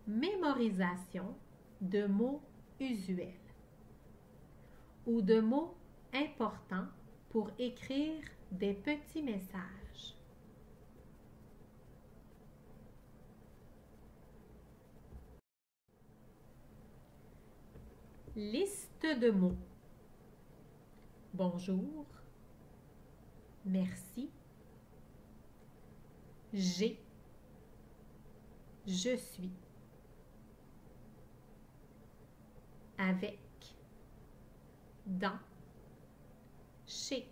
Mémorisation de mots usuels ou de mots importants pour écrire des petits messages. Liste de mots. Bonjour, merci, j'ai, je suis, avec, dans, chez,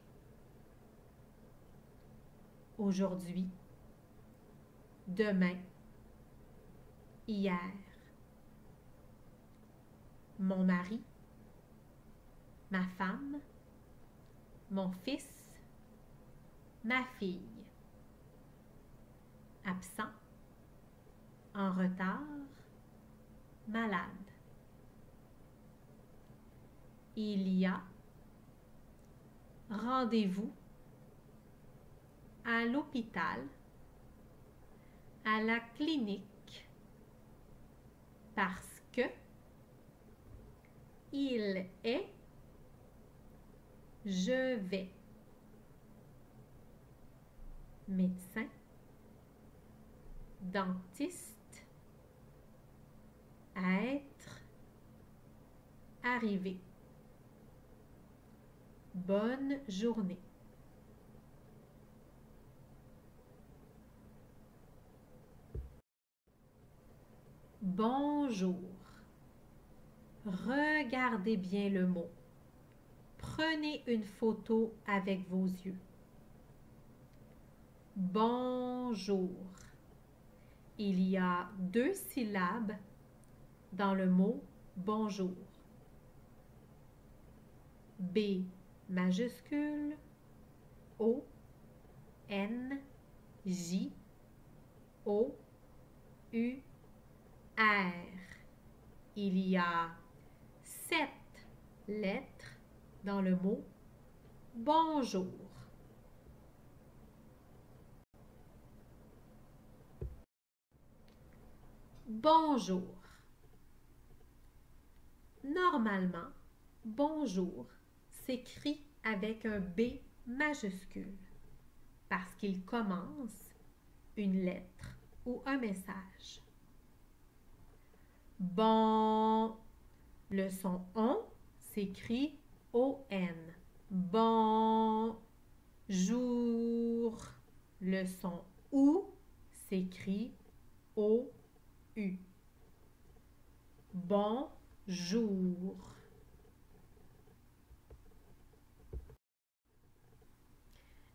aujourd'hui, demain, hier, mon mari, ma femme, mon fils, ma fille, absent, en retard, malade. Il y a, rendez-vous, à l'hôpital, à la clinique, parce que, il est, je vais, médecin, dentiste, être, arriver. Bonne journée. Bonjour. Regardez bien le mot. Prenez une photo avec vos yeux. Bonjour. Il y a 2 syllabes dans le mot bonjour. B majuscule, O, N, J, O, U, R. Il y a 7 lettres dans le mot bonjour. Bonjour. Normalement, bonjour s'écrit avec un B majuscule parce qu'il commence une lettre ou un message. Bon, le son on s'écrit O-N. Bon jour. Le son ou s'écrit O-U. Bonjour.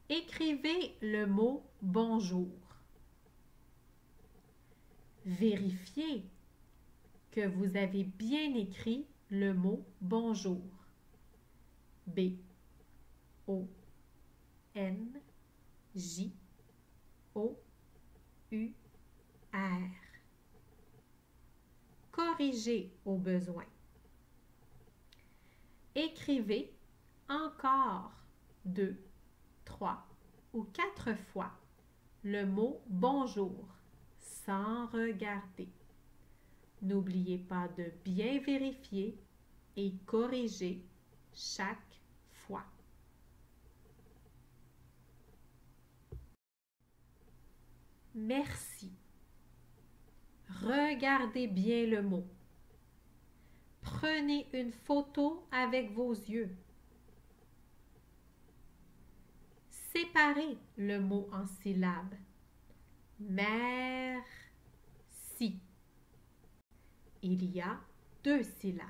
Écrivez le mot bonjour. Vérifiez que vous avez bien écrit le mot bonjour. B, O, N, J, O, U, R. Corrigez au besoin. Écrivez encore 2, 3 ou 4 fois le mot bonjour sans regarder. N'oubliez pas de bien vérifier et corriger chaque fois. Merci. Regardez bien le mot. Prenez une photo avec vos yeux. Séparez le mot en syllabes. Merci. Il y a 2 syllabes.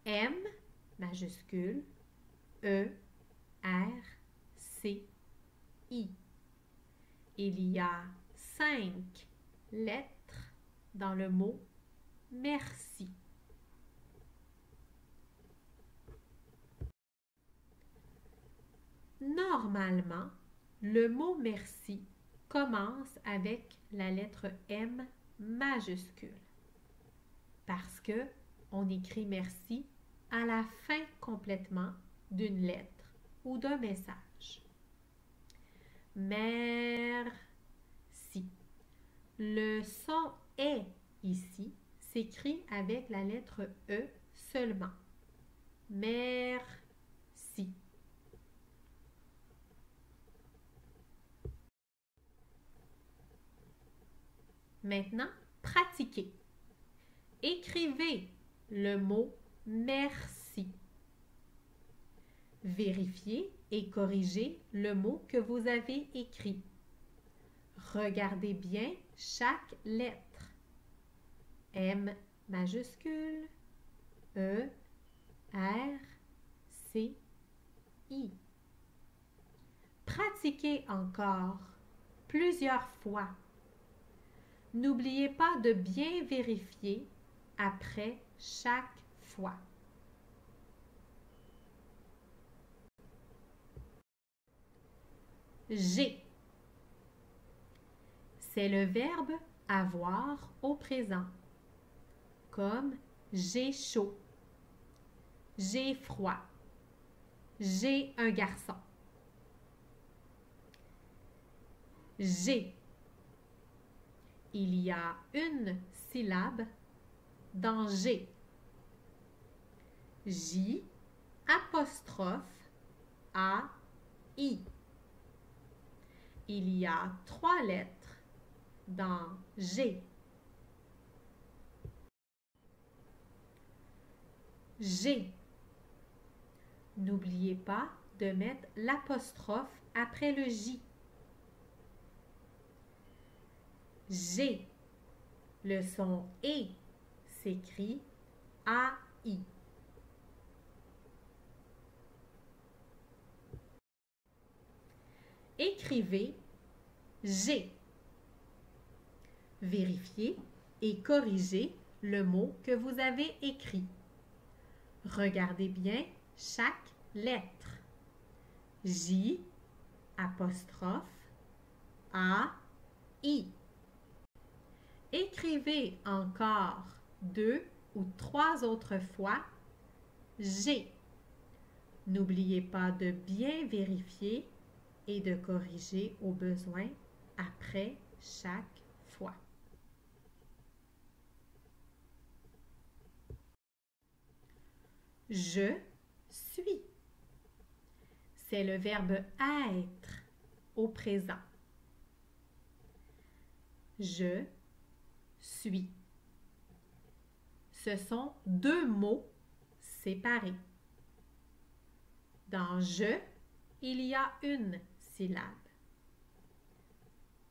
M majuscule, E, R, C, I. Il y a 5 lettres dans le mot merci. Normalement, le mot merci commence avec la lettre M majuscule parce que on écrit merci à la fin complètement d'une lettre ou d'un message. Merci. Le son est ici s'écrit avec la lettre E seulement. Merci. Maintenant, pratiquez. Écrivez le mot merci. Vérifiez et corrigez le mot que vous avez écrit. Regardez bien chaque lettre. M majuscule, E, R, C, I. Pratiquez encore plusieurs fois. N'oubliez pas de bien vérifier après chaque fois. J'ai. C'est le verbe avoir au présent, comme j'ai chaud, j'ai froid, j'ai un garçon. J'ai. Il y a une syllabe dans j'ai. J, apostrophe, A, I. Il y a 3 lettres dans G. G. N'oubliez pas de mettre l'apostrophe après le J. G. Le son E s'écrit A-I. Écrivez G. Vérifiez et corrigez le mot que vous avez écrit. Regardez bien chaque lettre. J, apostrophe, A, I. Écrivez encore 2 ou 3 autres fois G. N'oubliez pas de bien vérifier et de corriger au besoin après chaque fois. Je suis. C'est le verbe être au présent. Je suis. Ce sont 2 mots séparés. Dans je, il y a une syllabe.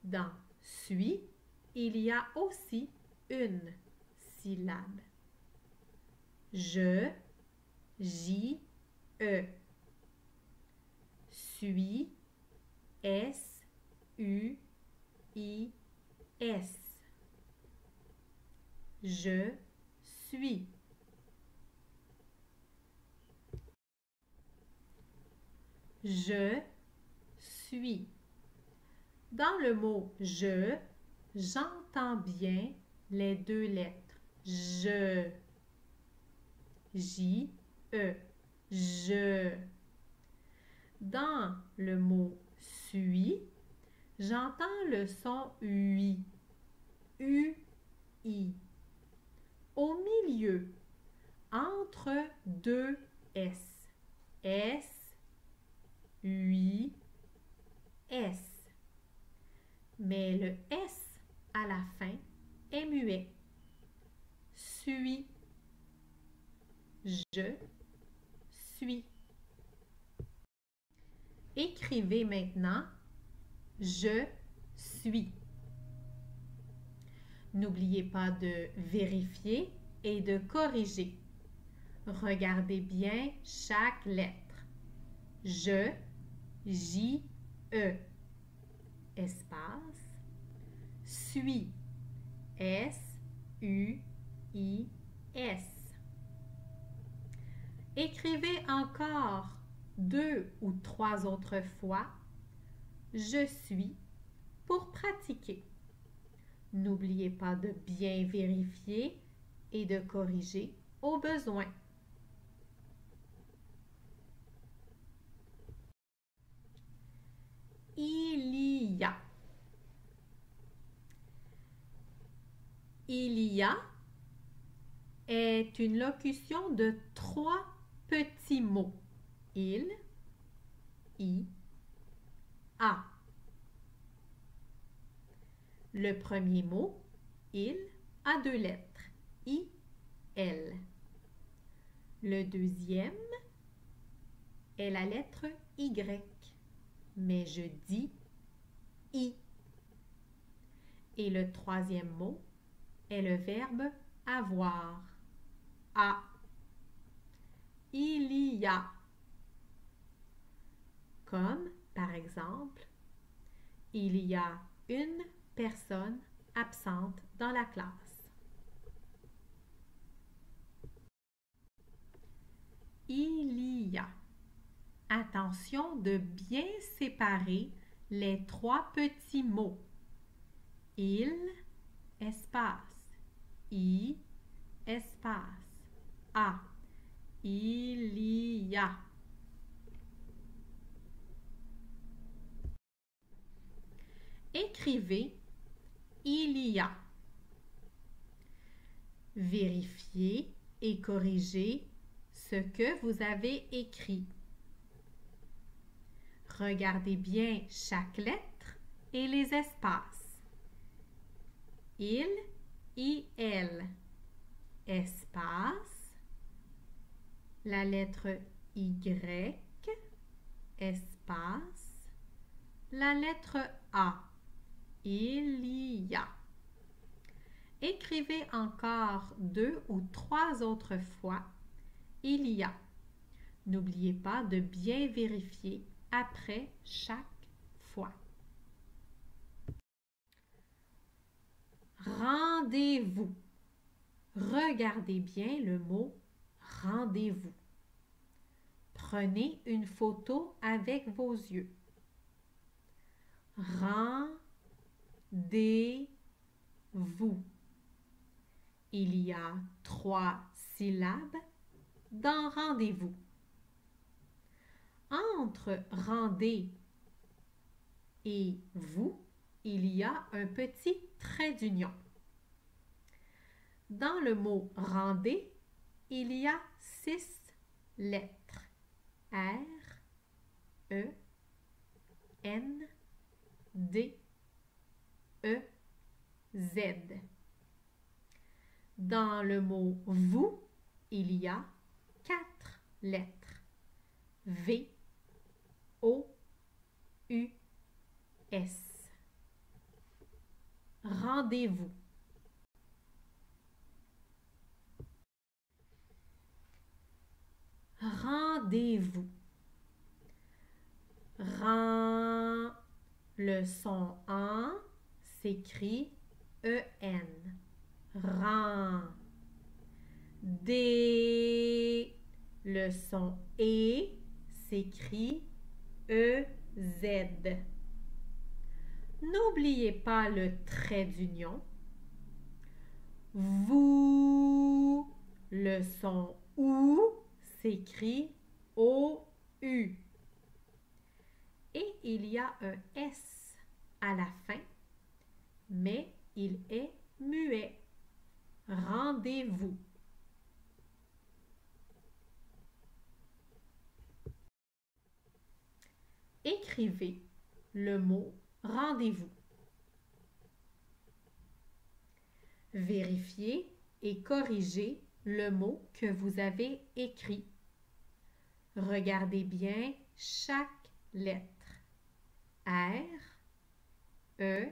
Dans suis, il y a aussi une syllabe. Je, J, E. Suis, S, U, I, S. Je suis. Je suis. Dans le mot je, j'entends bien les 2 lettres. Je. J, E. Je. Dans le mot suis, j'entends le son UI. UI. Au milieu, entre 2 S. S, UI, S. Mais le S à la fin est muet. Suis. Je suis. Écrivez maintenant je suis. N'oubliez pas de vérifier et de corriger. Regardez bien chaque lettre. Je, J, E, espace, suis, S, U, I, S. Écrivez encore 2 ou 3 autres fois je suis pour pratiquer. N'oubliez pas de bien vérifier et de corriger au besoin. Il y a. Il y a est une locution de 3 petits mots. Il, a. Le premier mot, il, a 2 lettres. I, L. Le deuxième est la lettre Y, mais je dis I. Et le troisième mot est le verbe avoir. A. Il y a. Comme, par exemple, il y a une personne absente dans la classe. Il y a. Attention de bien séparer les 3 petits mots. Il, espace. I, espace. A. Il y a. Écrivez il y a. Vérifiez et corrigez ce que vous avez écrit. Regardez bien chaque lettre et les espaces. Il, elle. Espace. La lettre Y. Espace. La lettre A. Il y a. Écrivez encore 2 ou 3 autres fois il y a. N'oubliez pas de bien vérifier après chaque fois. Rendez-vous. Regardez bien le mot rendez-vous. Prenez une photo avec vos yeux. Rendez-vous. Il y a 3 syllabes dans rendez-vous. Entre rendez et vous, il y a un petit trait d'union. Dans le mot rendez, il y a 6 lettres. R, E, N, D, E, Z. Dans le mot vous, il y a 4 lettres. V, O, U, S. Rendez-vous. Rendez-vous. Le son en s'écrit EN. Rend. Le son et s'écrit EZ. N'oubliez pas le trait d'union. Vous, le son OU s'écrit OU. Et il y a un S à la fin, mais il est muet. Rendez-vous. Écrivez le mot rendez-vous. Vérifiez et corrigez le mot que vous avez écrit. Regardez bien chaque lettre. R, E,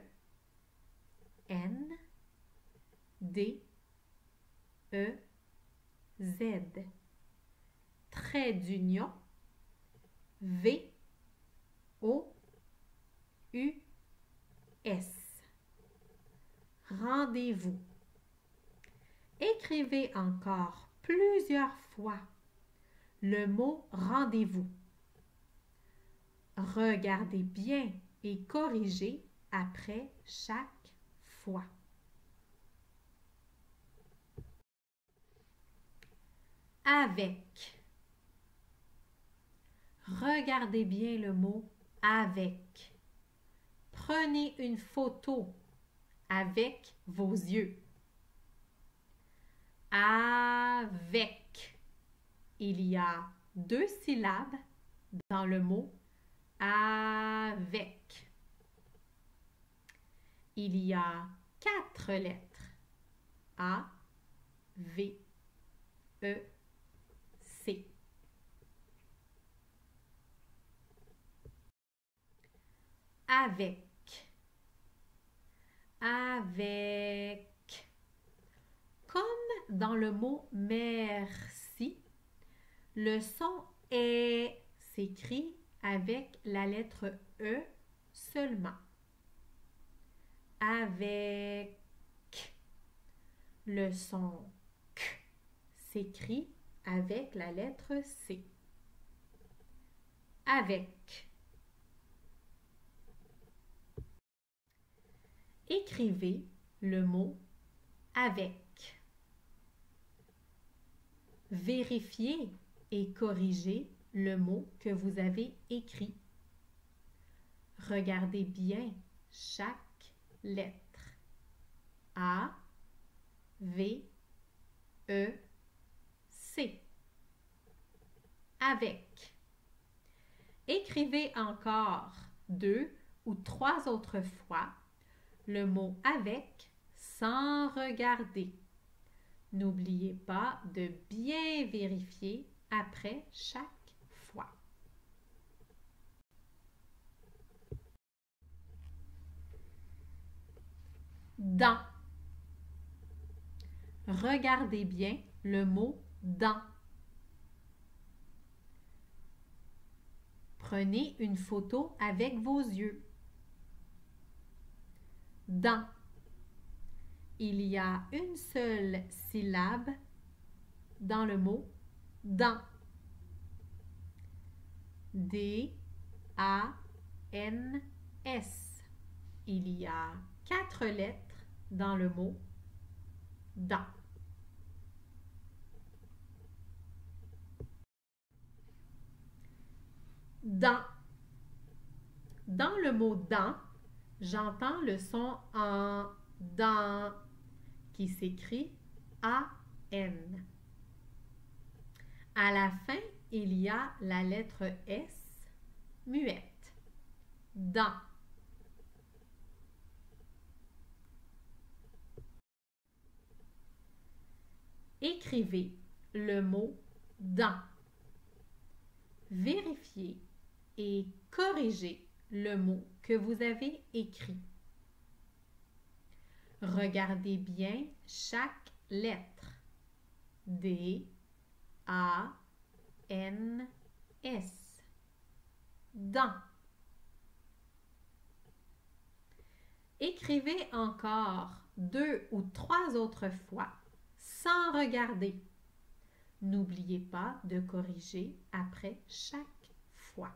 N, D, E, Z. Trait d'union. V, O, U, S. Rendez-vous. Écrivez encore plusieurs fois le mot rendez-vous. Regardez bien et corrigez après chaque fois. Avec. Regardez bien le mot avec. Prenez une photo avec vos yeux. Avec. Il y a 2 syllabes dans le mot avec. Il y a 4 lettres. A, V, E, C. Avec. Avec. Comme dans le mot merci, le son est s'écrit avec la lettre E seulement. Avec. Le son K s'écrit avec la lettre C. Avec. Écrivez le mot avec. Vérifiez et corrigez le mot que vous avez écrit. Regardez bien chaque lettre. A, V, E, C. Avec. Écrivez encore 2 ou 3 autres fois le mot avec sans regarder. N'oubliez pas de bien vérifier après chaque fois. Dans. Regardez bien le mot dans. Prenez une photo avec vos yeux. Dans. Il y a une seule syllabe dans le mot dans. D, A, N, S. Il y a 4 lettres dans le mot dans. Dans. Dans le mot dans, j'entends le son en dans qui s'écrit A-N. À la fin, il y a la lettre S muette. Dans. Écrivez le mot dans. Vérifiez et corrigez le mot que vous avez écrit. Regardez bien chaque lettre. D, A, N, S. Dans. Écrivez encore 2 ou 3 autres fois sans regarder. N'oubliez pas de corriger après chaque fois.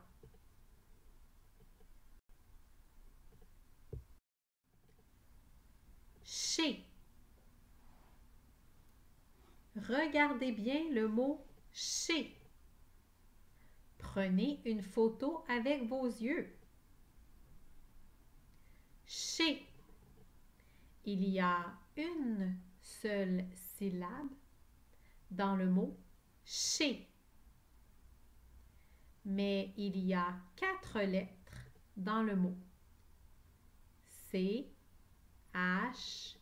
Chez. Regardez bien le mot chez. Prenez une photo avec vos yeux. Chez. Il y a une seule syllabe dans le mot chez. Mais il y a 4 lettres dans le mot. C, H,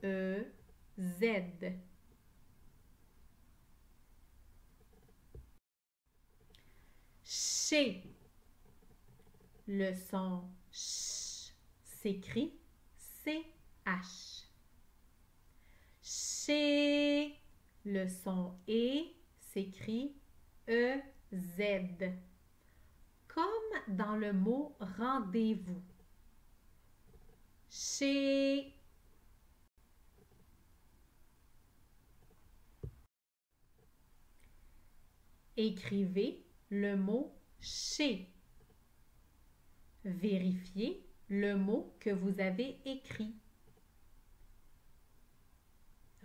E, Z. Chez. Le son ch s'écrit CH. Chez. Le son E s'écrit EZ. Comme dans le mot rendez-vous. Chez. Écrivez le mot chez. Vérifiez le mot que vous avez écrit.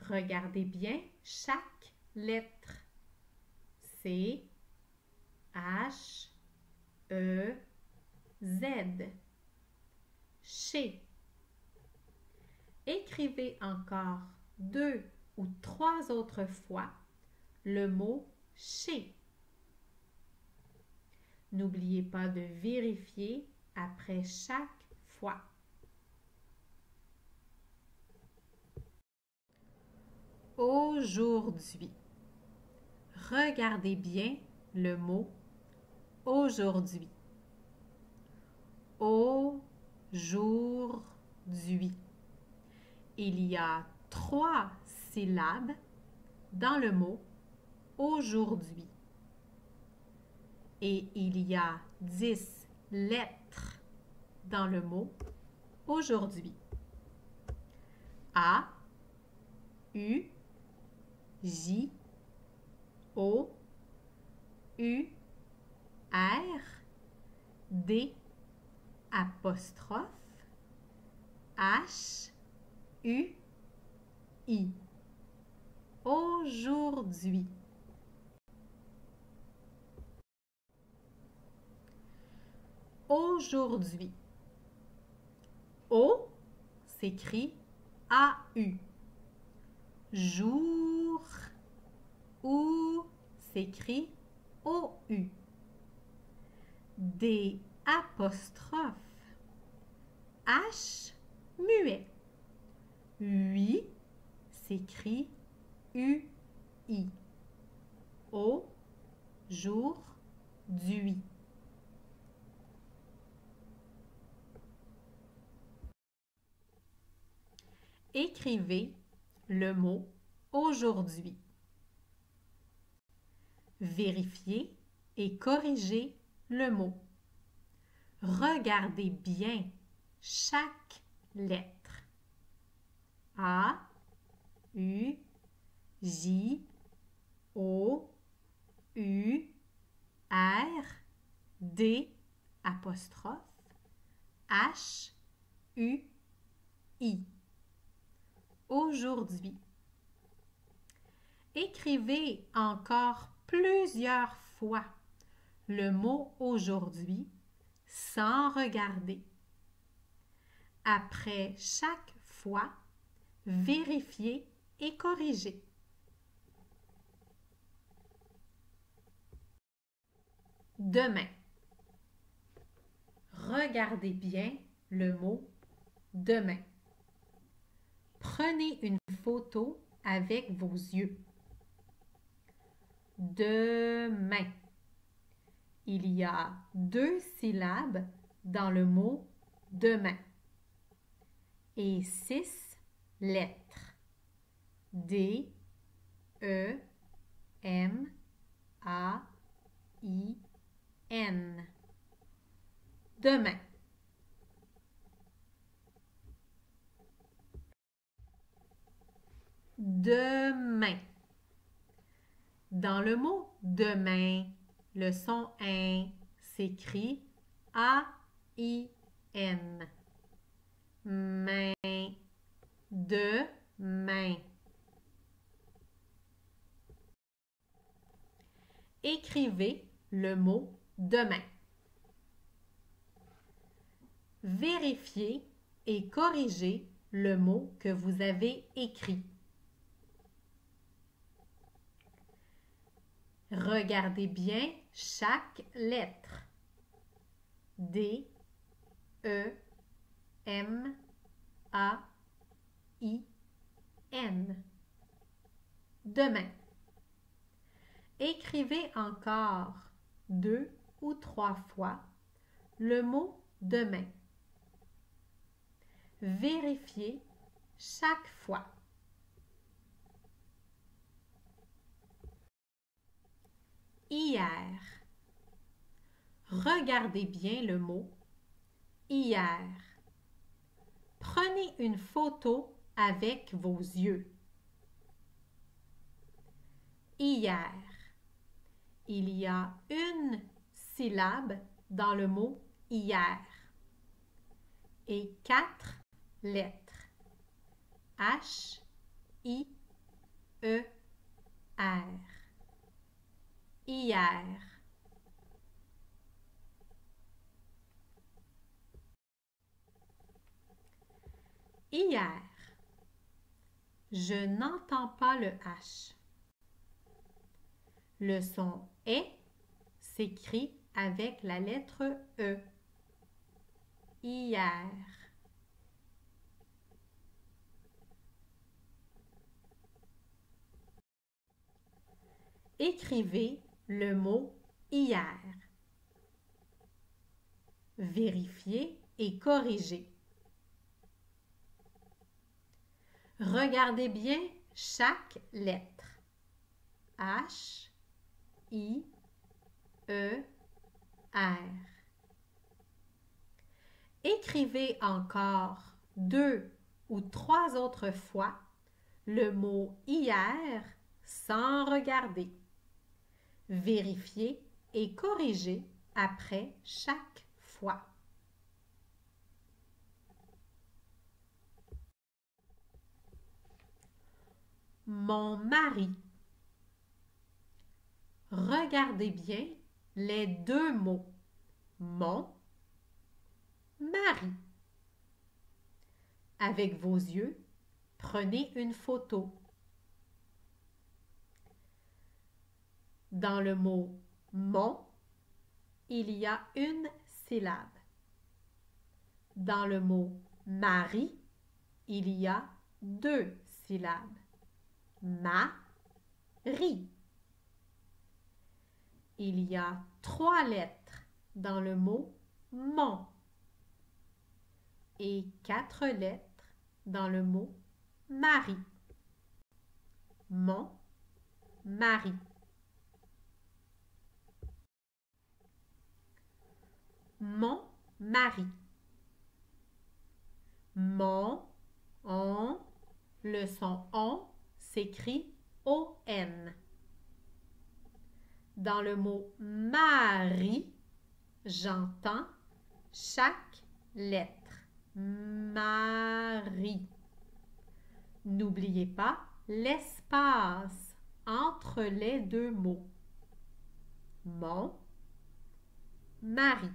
Regardez bien chaque lettre. C, H, E, Z. Chez. Écrivez encore 2 ou 3 autres fois le mot chez. N'oubliez pas de vérifier après chaque fois. Aujourd'hui. Regardez bien le mot aujourd'hui. Aujourd'hui. Il y a 3 syllabes dans le mot aujourd'hui. Et il y a 10 lettres dans le mot aujourd'hui. A, U, J, O, U, R, D, apostrophe, H, U, I. Aujourd'hui. Aujourd'hui. O s'écrit A-U. Jour. Ou s'écrit O-U. Des apostrophes. H muet. Oui s'écrit U-I. Au jour d'hui. Écrivez le mot aujourd'hui. Vérifiez et corrigez le mot. Regardez bien chaque lettre. A, U, J, O, U, R, D, apostrophe, H, U, I. Aujourd'hui. Écrivez encore plusieurs fois le mot aujourd'hui sans regarder. Après chaque fois, vérifiez et corrigez. Demain. Regardez bien le mot demain. Prenez une photo avec vos yeux. Demain. Il y a 2 syllabes dans le mot demain et 6 lettres. D, E, M, A, I, N. Demain. Demain. Dans le mot demain, le son in s'écrit A-I-N. Main. Demain. Écrivez le mot demain. Vérifiez et corrigez le mot que vous avez écrit. Regardez bien chaque lettre. D, E, M, A, I, N. Demain. Écrivez encore 2 ou 3 fois le mot demain. Vérifiez chaque fois. Hier. Regardez bien le mot hier. Prenez une photo avec vos yeux. Hier. Il y a une syllabe dans le mot hier et 4 lettres. H, I, E, R. Hier. Hier. Je n'entends pas le H. Le son est s'écrit avec la lettre E. Hier. Écrivez le mot hier. Vérifiez et corrigez. Regardez bien chaque lettre. H, I, E, R. Écrivez encore 2 ou 3 autres fois le mot hier sans regarder. Vérifiez et corrigez après chaque fois. Mon mari. Regardez bien les 2 mots. Mon mari. Avec vos yeux, prenez une photo. Dans le mot mon, il y a une syllabe. Dans le mot mari, il y a 2 syllabes. Ma-ri. Il y a 3 lettres dans le mot mon et 4 lettres dans le mot mari. Mon mari. Mon mari. Mon, on, le son on s'écrit O-N. Dans le mot mari, j'entends chaque lettre. Mari. N'oubliez pas l'espace entre les 2 mots. Mon mari.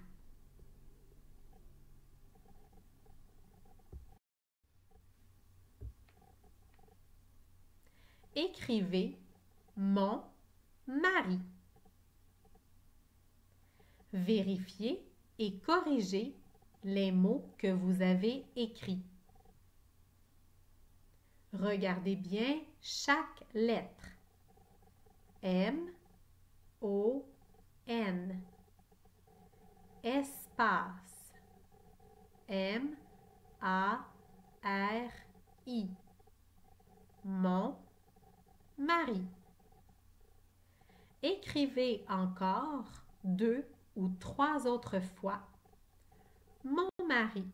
Écrivez mon mari. Vérifiez et corrigez les mots que vous avez écrits. Regardez bien chaque lettre. M, O, N. Espace. M, A, R, I. Mon mari. Écrivez encore 2 ou 3 autres fois mon mari.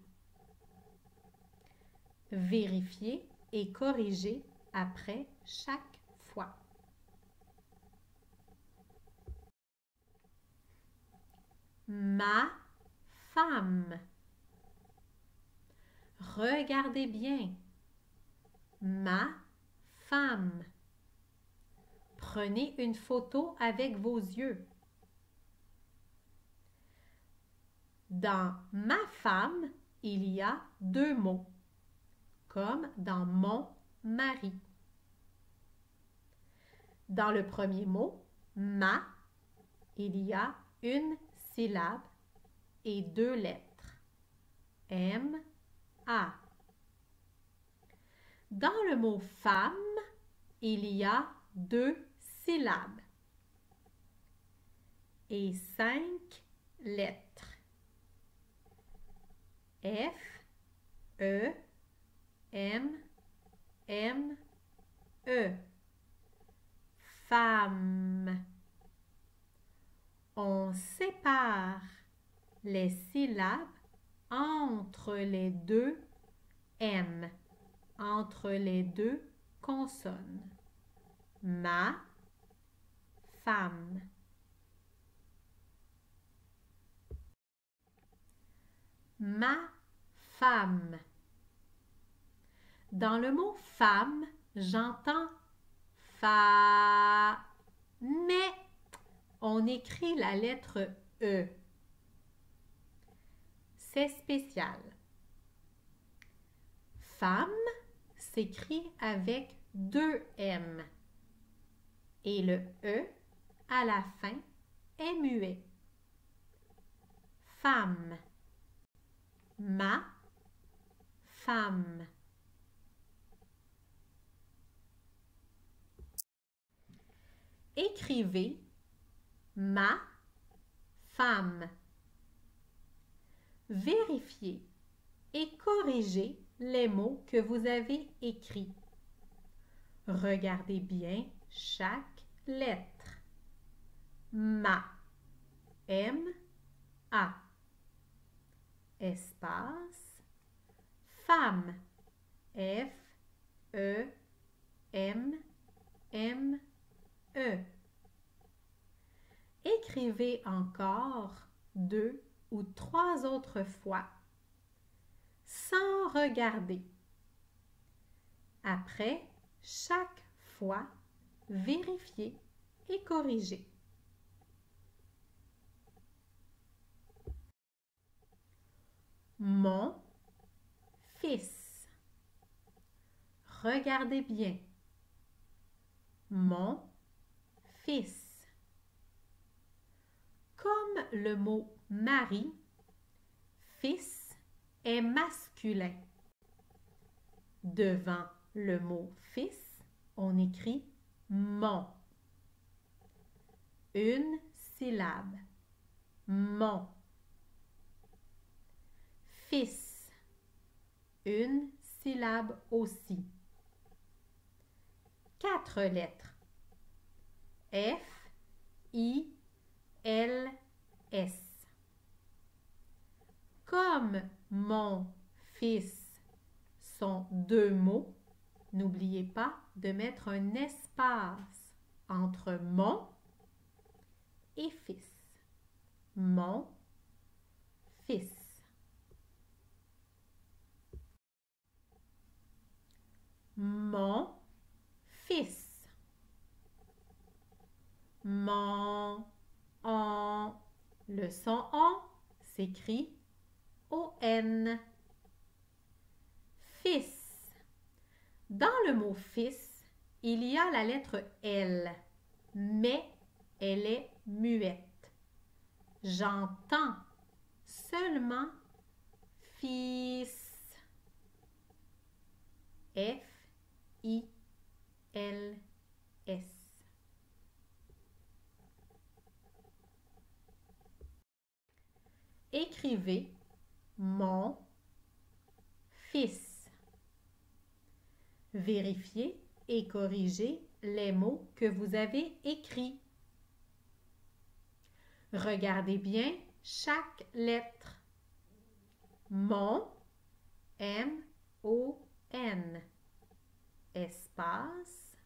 Vérifiez et corrigez après chaque fois. Ma femme. Regardez bien. Ma femme. Prenez une photo avec vos yeux. Dans ma femme, il y a 2 mots, comme dans mon mari. Dans le premier mot, ma, il y a une syllabe et 2 lettres. M, A. Dans le mot femme, il y a 2 syllabes et 5 lettres. F, E, M, M, E. Femme. On sépare les syllabes entre les 2 M, entre les 2 consonnes. Ma femme. Ma femme. Dans le mot femme, j'entends fa, mais on écrit la lettre E. C'est spécial. Femme s'écrit avec 2 M et le E à la fin est muet. Femme, ma femme. Écrivez ma femme. Vérifiez et corrigez les mots que vous avez écrits. Regardez bien chaque lettre. Ma, M-A. Espace. Femme, F-E-M-M-E. Écrivez encore 2 ou 3 autres fois sans regarder. Après chaque fois, vérifiez et corrigez. Mon fils. Regardez bien. Mon fils. Comme le mot mari, fils est masculin. Devant le mot fils, on écrit mon. Une syllabe. Mon. Fils. Une syllabe aussi. 4 lettres. F, I, L, S. Comme mon fils sont 2 mots, n'oubliez pas de mettre un espace entre mon et fils. Mon fils. Mon fils. Mon, on. Le son on s'écrit O-N. Fils. Dans le mot fils, il y a la lettre L, mais elle est muette. J'entends seulement fils. F-I-L-S. Écrivez mon fils. Vérifiez et corrigez les mots que vous avez écrits. Regardez bien chaque lettre. Mon, M-O-N. Espace.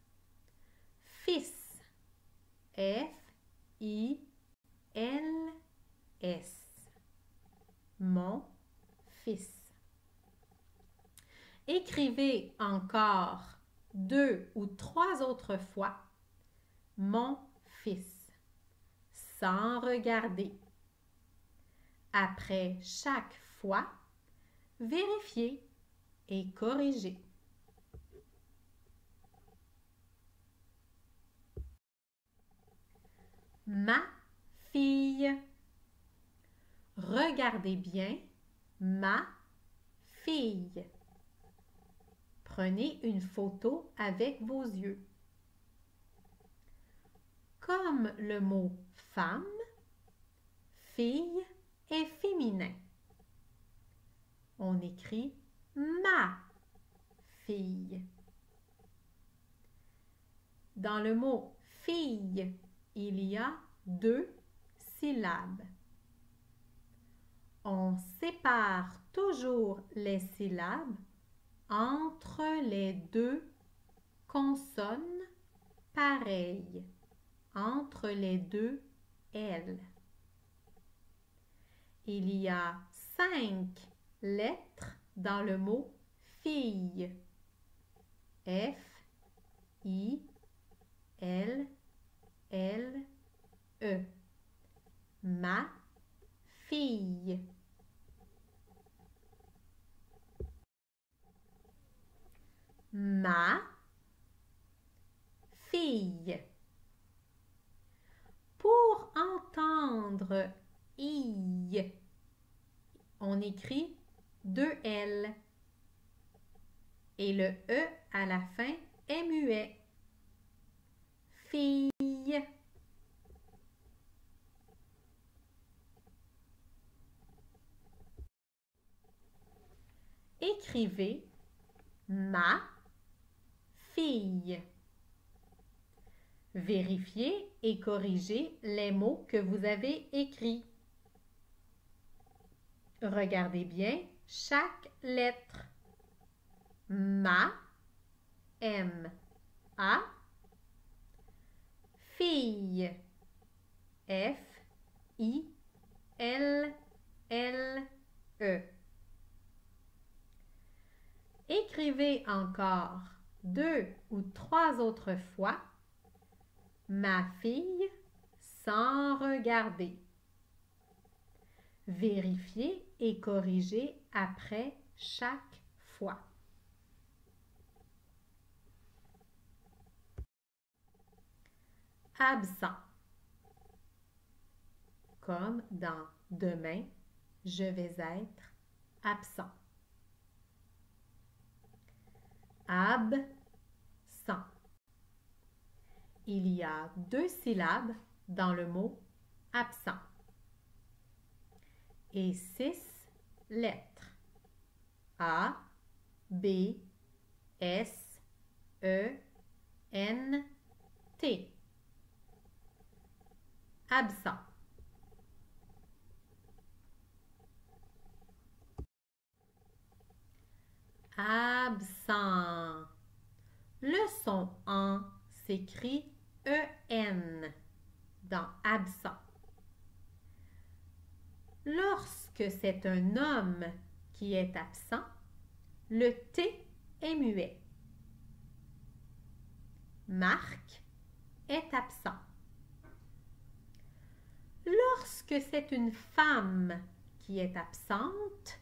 Fils. F-I-L-S. Mon fils. Écrivez encore 2 ou 3 autres fois mon fils, sans regarder. Après chaque fois, vérifiez et corrigez. Ma fille. Regardez bien ma fille. Prenez une photo avec vos yeux. Comme le mot femme, fille est féminin. On écrit ma fille. Dans le mot fille, il y a 2 syllabes. On sépare toujours les syllabes entre les 2 consonnes pareilles, entre les 2 L. Il y a 5 lettres dans le mot fille. F, I, L, L, E. Ma fille. ma fille. Pour entendre I, on écrit 2 L et le E à la fin est muet. Fille. Écrivez ma fille. Vérifiez et corrigez les mots que vous avez écrits. Regardez bien chaque lettre. Ma, M-A, fille, F-I-L-L-E. Écrivez encore 2 ou 3 autres fois ma fille sans regarder. Vérifiez et corrigez après chaque fois. Absent. Comme dans demain, je vais être absent. Absent. Il y a 2 syllabes dans le mot absent et 6 lettres. A, B, S, E, N, T. Absent. Absent. Le son en s'écrit EN dans absent. Lorsque c'est un homme qui est absent, le T est muet. Marc est absent. Lorsque c'est une femme qui est absente,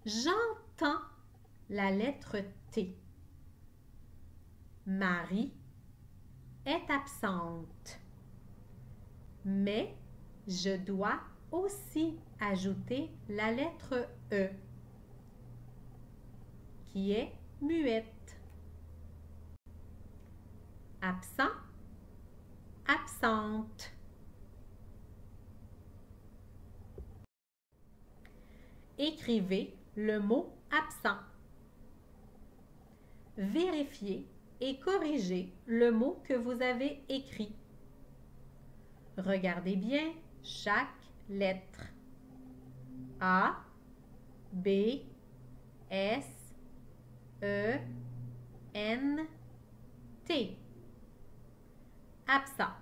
j'entends la lettre T. Marie est absente. Mais je dois aussi ajouter la lettre E qui est muette. Absent, absente. Écrivez le mot absent. Vérifiez et corrigez le mot que vous avez écrit. Regardez bien chaque lettre. A, B, S, E, N, T. Absent.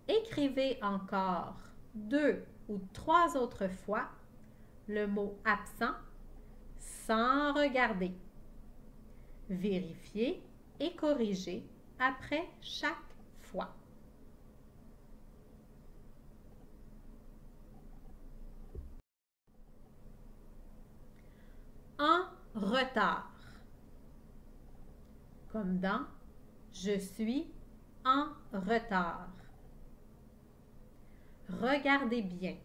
Écrivez encore 2 ou 3 autres fois le mot absent sans regarder. Vérifiez et corrigez après chaque fois. En retard. Comme dans je suis en retard. Regardez bien.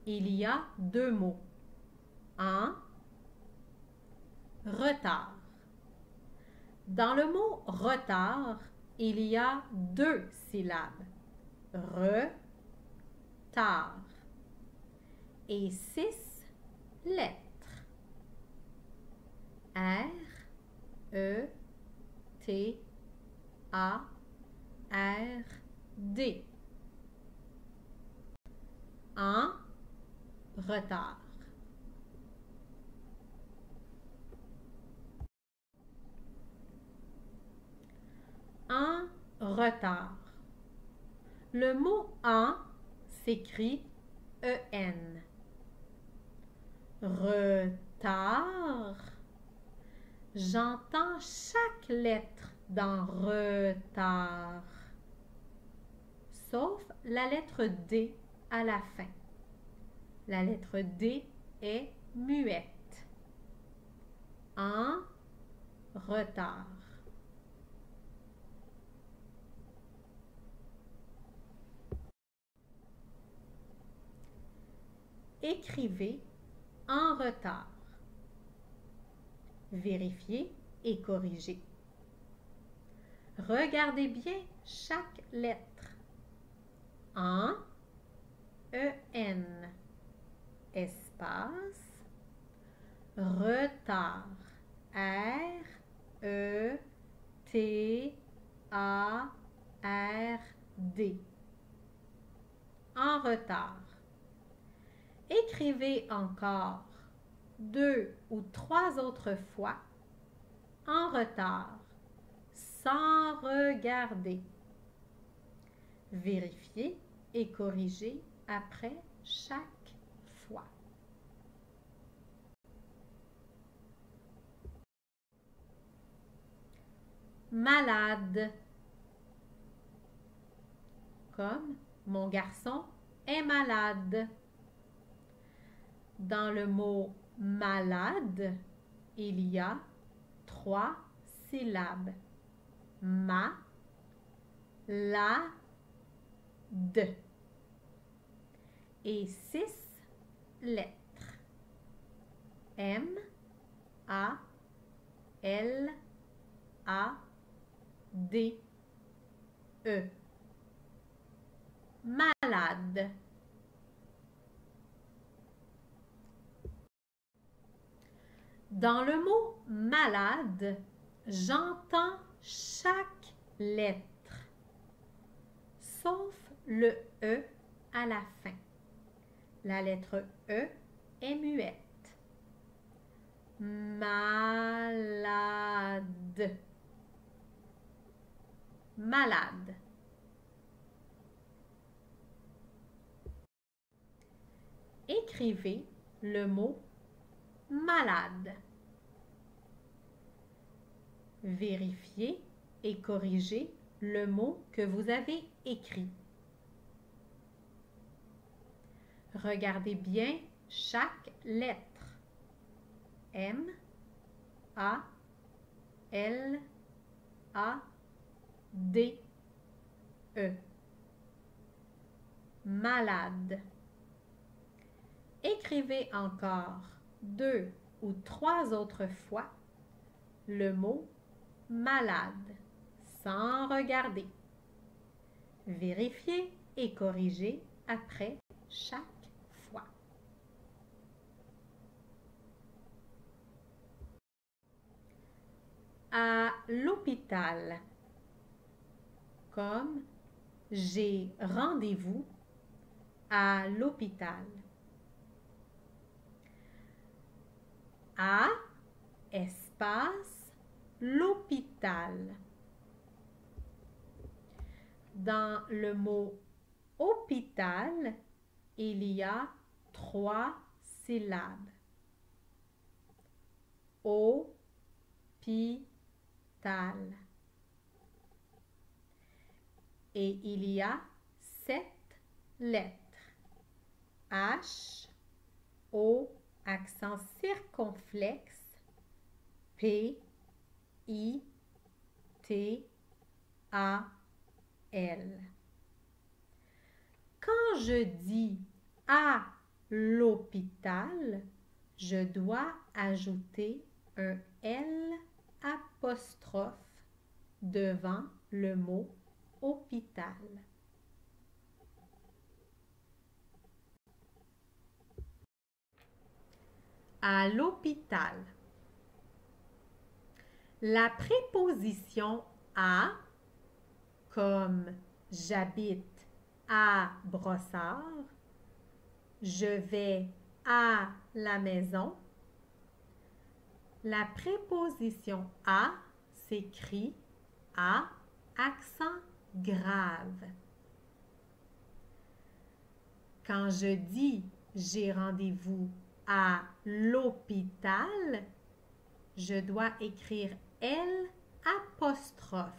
Il y a 2 mots. En retard. Dans le mot retard, il y a 2 syllabes. Retard. Et 6 lettres. R, E, T, A, R, D. En retard. En retard. Le mot en s'écrit EN. Retard. J'entends chaque lettre dans retard, sauf la lettre D à la fin. La lettre D est muette. retard. Écrivez en retard. Vérifiez et corrigez. Regardez bien chaque lettre. En, EN, espace, retard, R, E, T, A, R, D. En retard. Écrivez encore 2 ou 3 autres fois en retard, sans regarder. Vérifiez et corrigez après chaque fois. Malade. Comme mon garçon est malade. Dans le mot malade, il y a 3 syllabes. Ma, la, de. Et 6 lettres. M, A, L, A, D, E. Malade. Dans le mot malade, j'entends chaque lettre, sauf le E à la fin. La lettre E est muette. Malade. Malade. Écrivez le mot malade. Vérifiez et corrigez le mot que vous avez écrit. Regardez bien chaque lettre. M, A, L, A, D, E. Malade. Écrivez encore 2 ou 3 autres fois le mot malade sans regarder. Vérifiez et corrigez après chaque fois. À l'hôpital. Comme j'ai rendez-vous à l'hôpital. À, espace, l'hôpital. Dans le mot hôpital, il y a 3 syllabes. Hôpital. Et il y a 7 lettres. H, O, accent circonflexe, P, I, T, A, L. Quand je dis à l'hôpital, je dois ajouter un L apostrophe devant le mot hôpital. À l'hôpital. La préposition à, comme j'habite à Brossard, je vais à la maison. La préposition à s'écrit à accent grave. Quand je dis j'ai rendez-vous à l'hôpital, je dois écrire L apostrophe.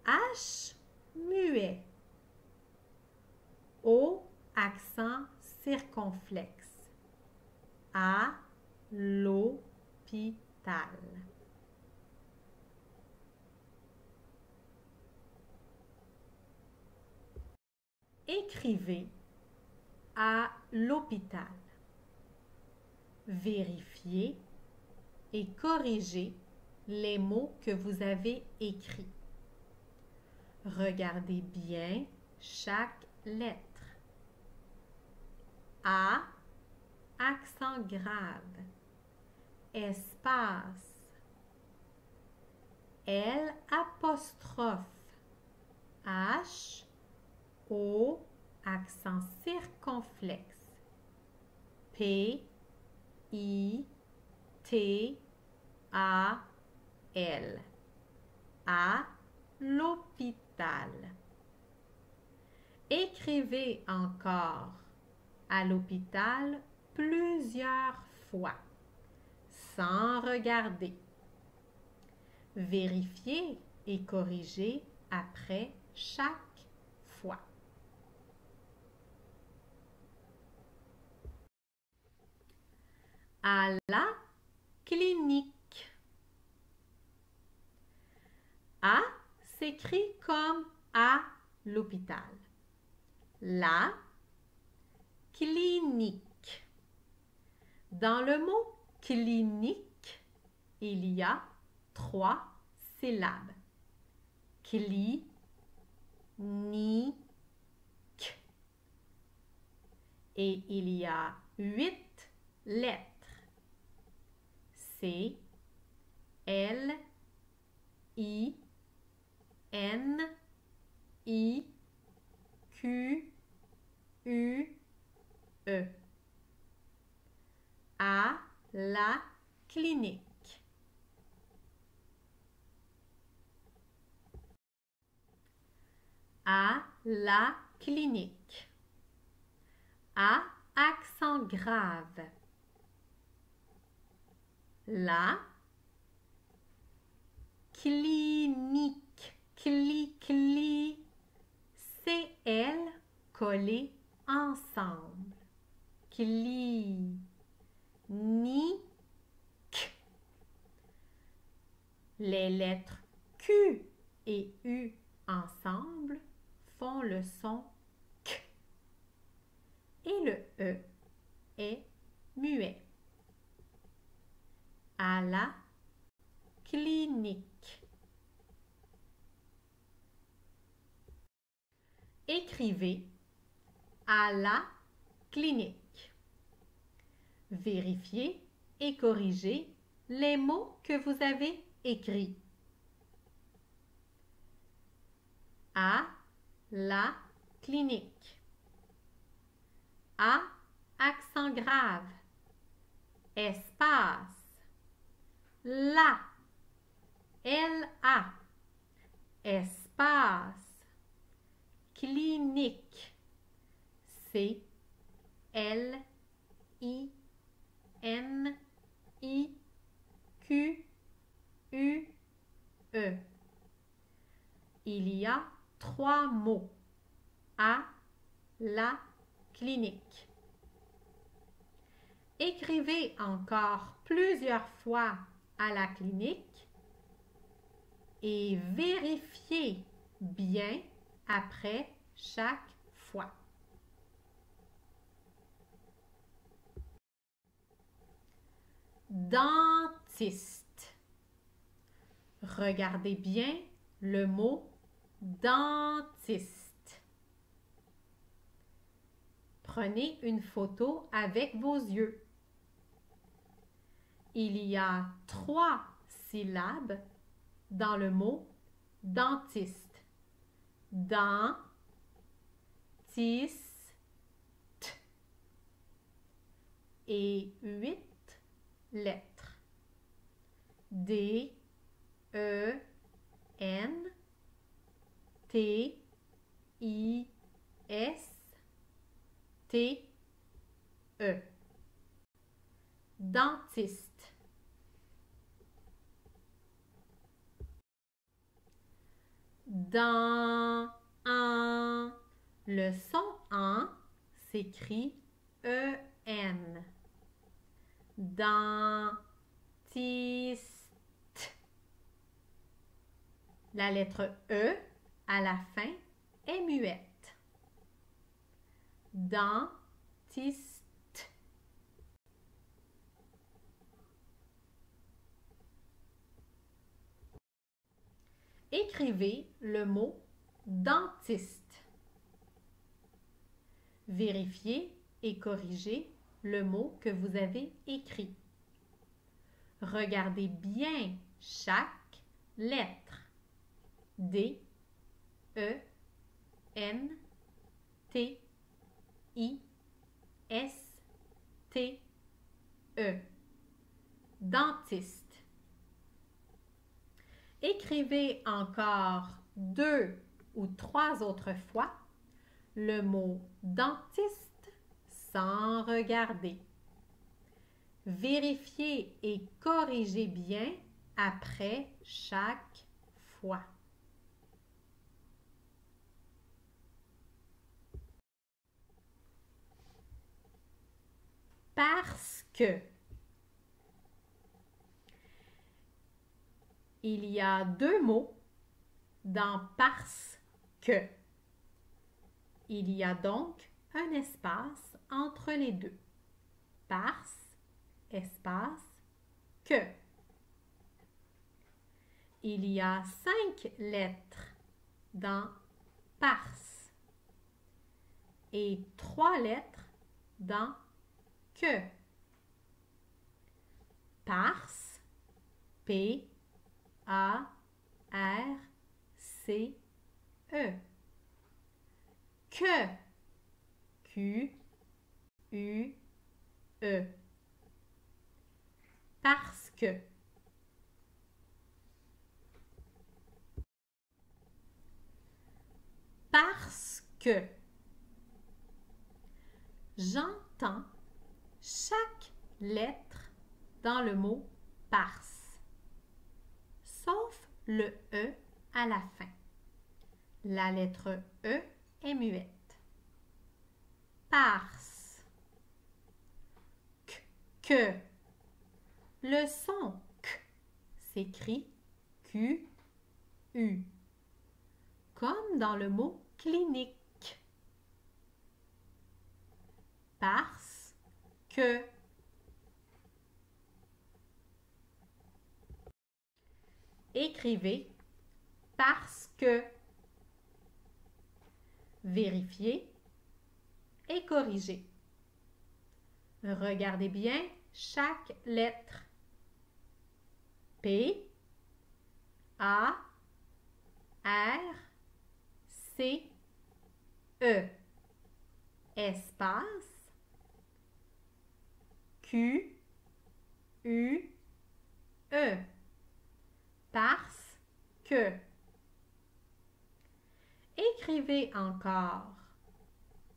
H muet. O accent circonflexe. À l'hôpital. l'hôpital. Écrivez à l'hôpital. Vérifiez et corrigez les mots que vous avez écrits. Regardez bien chaque lettre. A, accent grave, espace. L, apostrophe, H, O, accent circonflexe, P, I, T, A, L. À l'hôpital. Écrivez encore à l'hôpital plusieurs fois, sans regarder. Vérifiez et corrigez après chaque fois. À la clinique. A s'écrit comme à l'hôpital. La clinique. Dans le mot clinique, il y a 3 syllabes. Cli, ni, k. Et il y a 8 lettres. C, L, I, N, I, Q, U, E. À la clinique. À la clinique. À accent grave. La clinique. Cli, CL collés ensemble. Clinique. Les lettres Q et U ensemble font le son K. Et le E est muet. À la clinique. Écrivez à la clinique. Vérifiez et corrigez les mots que vous avez écrits. À la clinique. À accent grave. Espace. La. L-A. Espace. Clinique. C. L. I. N. I. Q. U. E. Il y a 3 mots. À la clinique. Écrivez encore plusieurs fois à la clinique et vérifiez bien après chaque fois. Dentiste. Regardez bien le mot dentiste. Prenez une photo avec vos yeux. Il y a 3 syllabes dans le mot dentiste. Dentiste. Et 8 lettres. D, E, N, T, I, S, T, E. Dentiste. Dans, en. Le son en s'écrit E-N. Dentiste. La lettre E à la fin est muette. Dentiste. Écrivez le mot dentiste. Vérifiez et corrigez le mot que vous avez écrit. Regardez bien chaque lettre. D, E, N, T, I, S, T, E. Dentiste. Écrivez encore 2 ou 3 autres fois le mot dentiste sans regarder. Vérifiez et corrigez bien après chaque fois. Parce que. Il y a 2 mots dans parce que. Il y a donc un espace entre les deux. Parce, espace, que. Il y a 5 lettres dans parce et 3 lettres dans que. Parce, P, A, R, C, E. Que, Q, U, E. Parce que. Parce que. J'entends chaque lettre dans le mot parce, sauf le E à la fin. La lettre E est muette. Parce. Que. Le son K s'écrit Q, U, comme dans le mot clinique. Parce que. Écrivez parce que. Vérifiez et corrigez. Regardez bien chaque lettre. P, A, R, C, E. Espace. Q, U, E. Parce que. Écrivez encore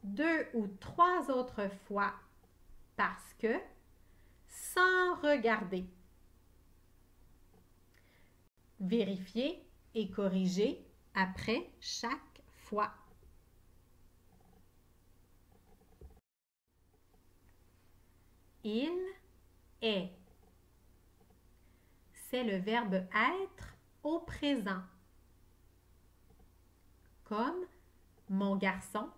2 ou 3 autres fois parce que sans regarder. Vérifiez et corrigez après chaque fois. Il est. C'est le verbe être au présent. Comme mon garçon,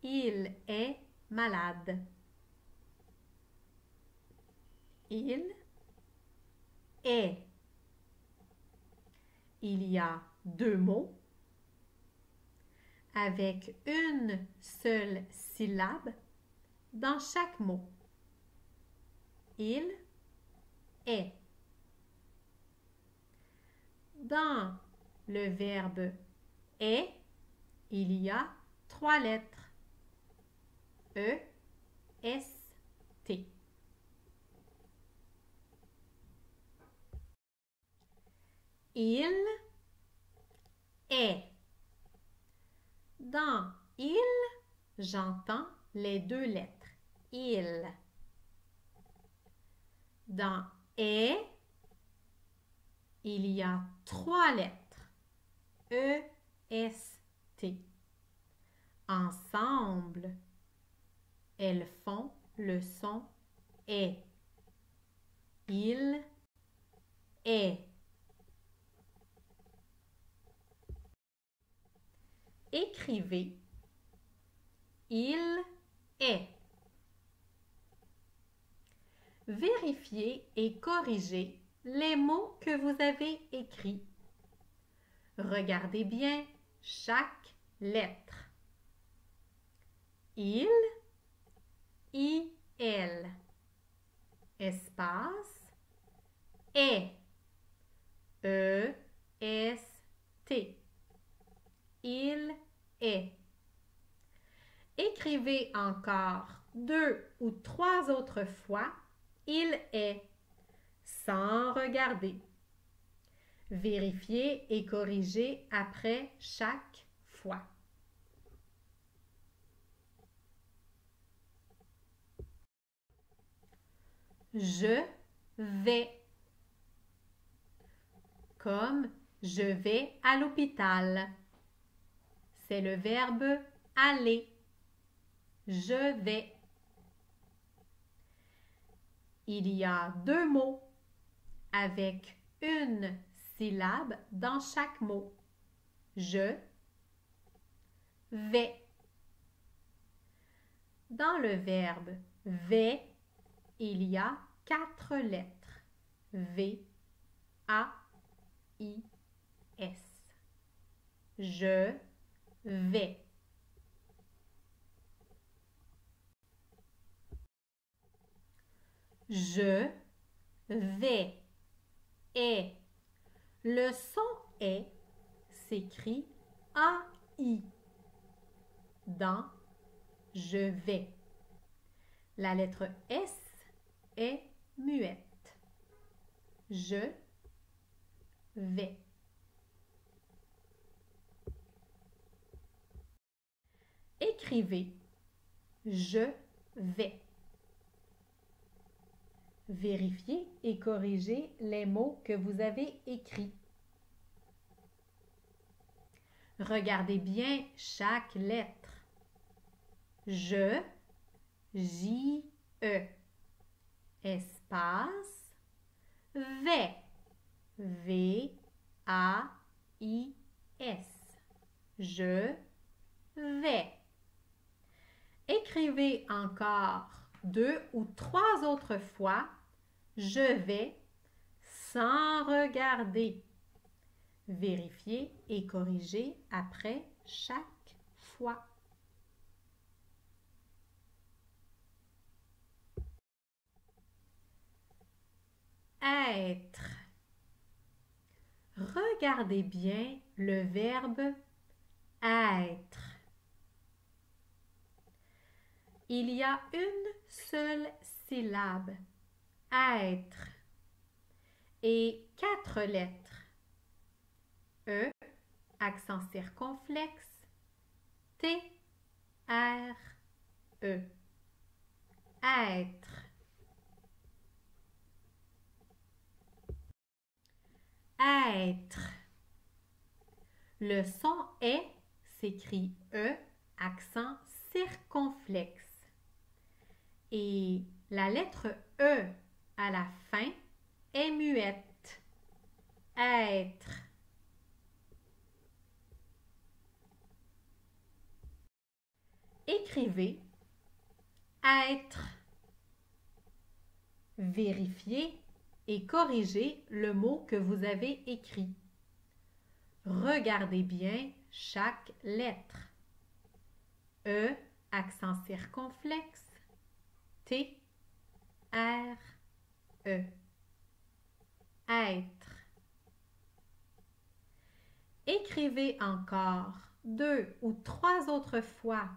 il est malade. Il est. Il y a 2 mots avec une seule syllabe dans chaque mot. Il est. Dans le verbe est, il y a 3 lettres. E, S, T. Il est. Dans il, j'entends les 2 lettres. Il. Dans est, il y a 3 lettres. E, S, T. Ensemble, elles font le son est. Il est. Écrivez. Il est. Vérifiez et corrigez les mots que vous avez écrits. Regardez bien chaque lettre. Il, I, elle. Espace, est. E, S, T. Il est. Écrivez encore 2 ou 3 autres fois il est sans regarder. Vérifiez et corrigez après chaque fois. Je vais. Comme je vais à l'hôpital. C'est le verbe aller. Je vais. Il y a 2 mots avec une syllabe dans chaque mot. Je vais. Dans le verbe vais, il y a 4 lettres. V, A, I, S. Je vais. Je vais. Est. Le son est s'écrit AI dans je vais. La lettre S est muette. Je vais. Écrivez je vais. Vérifiez et corrigez les mots que vous avez écrits. Regardez bien chaque lettre. Je, J, E. Espace, vais. V, A, I, S. Je vais. Écrivez encore 2 ou 3 autres fois je vais sans regarder. Vérifiez et corrigez après chaque fois. Être. Regardez bien le verbe être. Il y a une seule syllabe, être, et 4 lettres. E, accent circonflexe, T, R, E. Être. Être. Le son est s'écrit E, accent circonflexe. Et la lettre E à la fin est muette. Être. Écrivez être. Vérifiez et corrigez le mot que vous avez écrit. Regardez bien chaque lettre. E, accent circonflexe, T, R, E. Être. Écrivez encore 2 ou 3 autres fois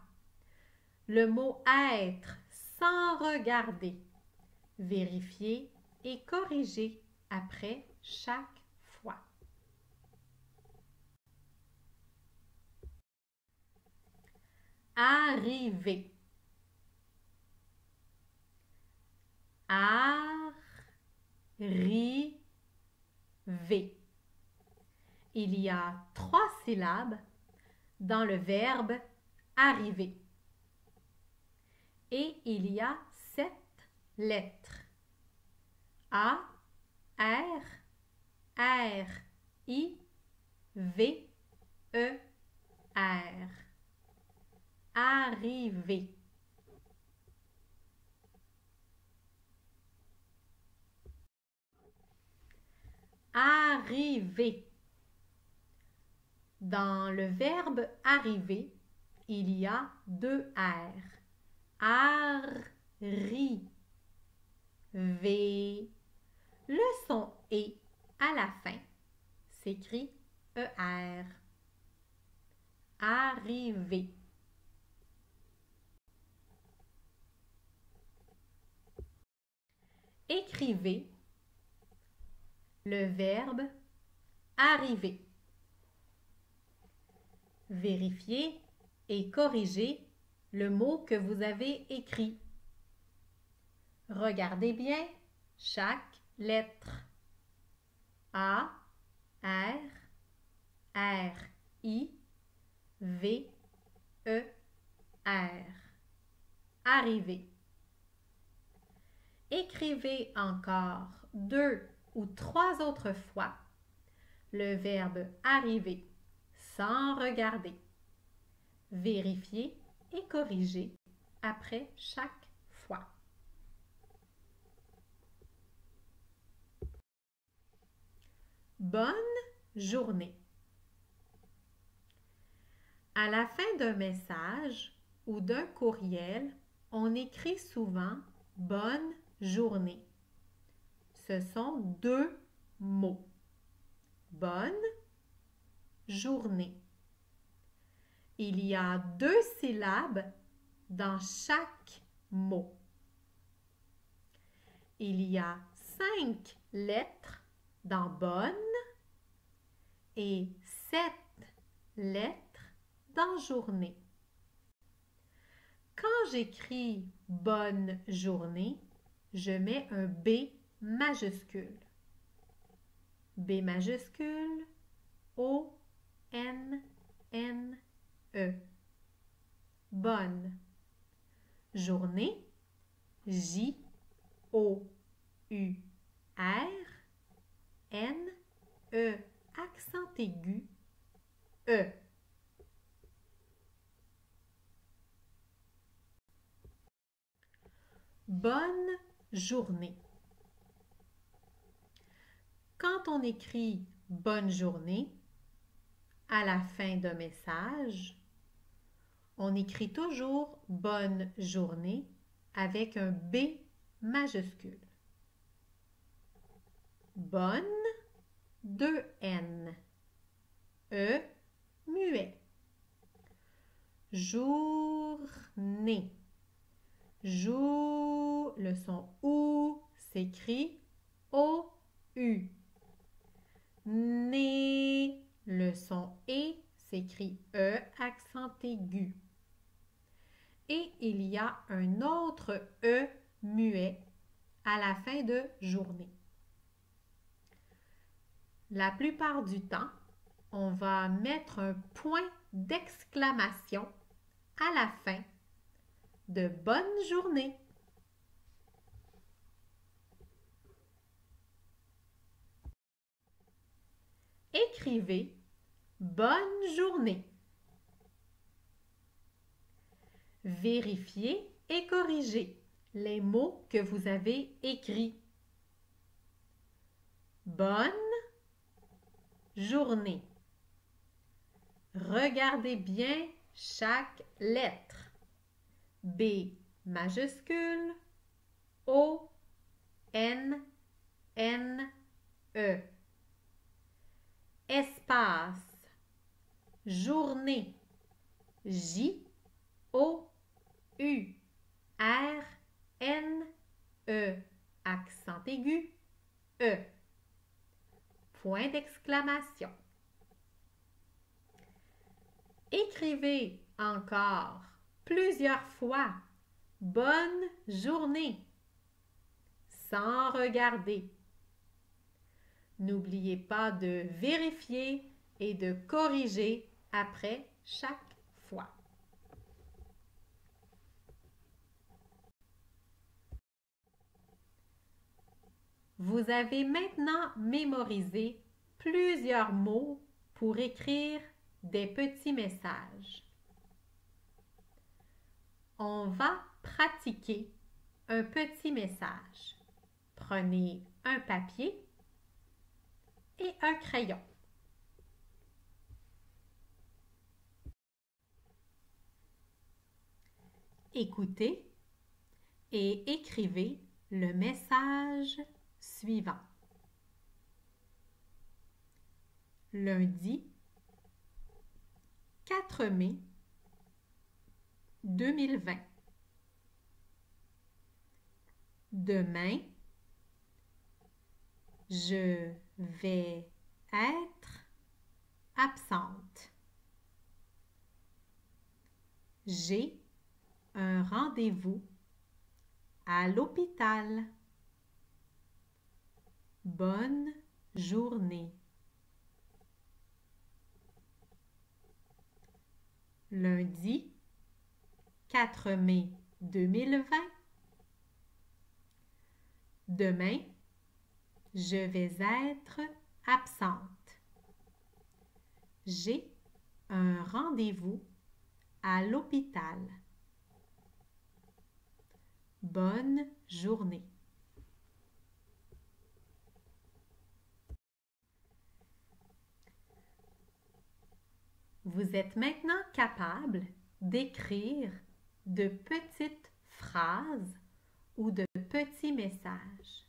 le mot être sans regarder. Vérifiez et corrigez après chaque fois. Arriver. Arriver. Il y a 3 syllabes dans le verbe arriver. Et il y a 7 lettres. A, R, R, I, V, E, R. Arriver. Arriver. Dans le verbe arriver, il y a deux R. Arriver. Le son E à la fin s'écrit ER. Arriver. Écrivez le verbe arriver. Vérifiez et corrigez le mot que vous avez écrit. Regardez bien chaque lettre. A, R, R, I, V, E, R. Arriver. Écrivez encore 2 ou 3 autres fois le verbe arriver sans regarder. Vérifiez et corrigez après chaque fois. Bonne journée. À la fin d'un message ou d'un courriel, on écrit souvent « Bonne journée ». Ce sont 2 mots. Bonne journée. Il y a 2 syllabes dans chaque mot. Il y a 5 lettres dans bonne et 7 lettres dans journée. Quand j'écris bonne journée, je mets un B majuscule. B majuscule, O, N, N, E. Bonne. Journée, J, O, U, R, N, E, accent aigu, E. Bonne journée. Quand on écrit « bonne journée » à la fin d'un message, on écrit toujours « bonne journée » avec un B majuscule. Bonne, 2 N. E, muet. Journée. Le son OU s'écrit O-U. Né, le son E s'écrit E, accent aigu. Et il y a un autre E muet à la fin de journée. La plupart du temps, on va mettre un point d'exclamation à la fin de bonne journée. Écrivez bonne journée. Vérifiez et corrigez les mots que vous avez écrits. Bonne journée. Regardez bien chaque lettre. B majuscule, O, N, N, E. Espace. Journée. J, O, U, R, N, E. Accent aigu, E. Point d'exclamation. Écrivez encore plusieurs fois « Bonne journée » sans regarder. N'oubliez pas de vérifier et de corriger après chaque fois. Vous avez maintenant mémorisé plusieurs mots pour écrire des petits messages. On va pratiquer un petit message. Prenez un papier et un crayon. Écoutez et écrivez le message suivant. Lundi 4 mai 2020. Demain, je vais être absente. J'ai un rendez-vous à l'hôpital. Bonne journée. Lundi 4 mai 2020. Demain, je vais être absente. J'ai un rendez-vous à l'hôpital. Bonne journée. Vous êtes maintenant capable d'écrire de petites phrases ou de petits messages.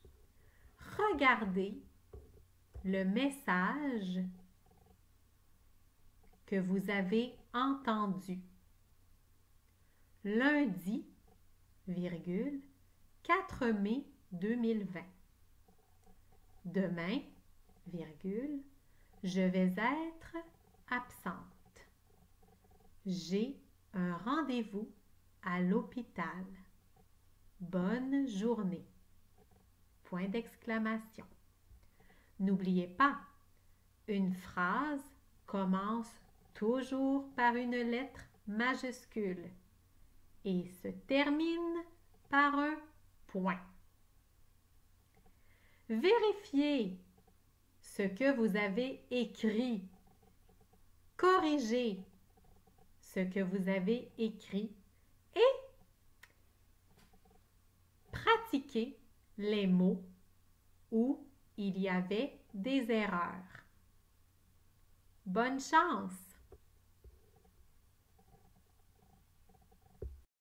Regardez le message que vous avez entendu. Lundi, 4 mai 2020. Demain, je vais être absente. J'ai un rendez-vous à l'hôpital. Bonne journée. Point d'exclamation. N'oubliez pas, une phrase commence toujours par une lettre majuscule et se termine par un point. Vérifiez ce que vous avez écrit. Corrigez ce que vous avez écrit et pratiquez les mots où il y avait des erreurs. Bonne chance!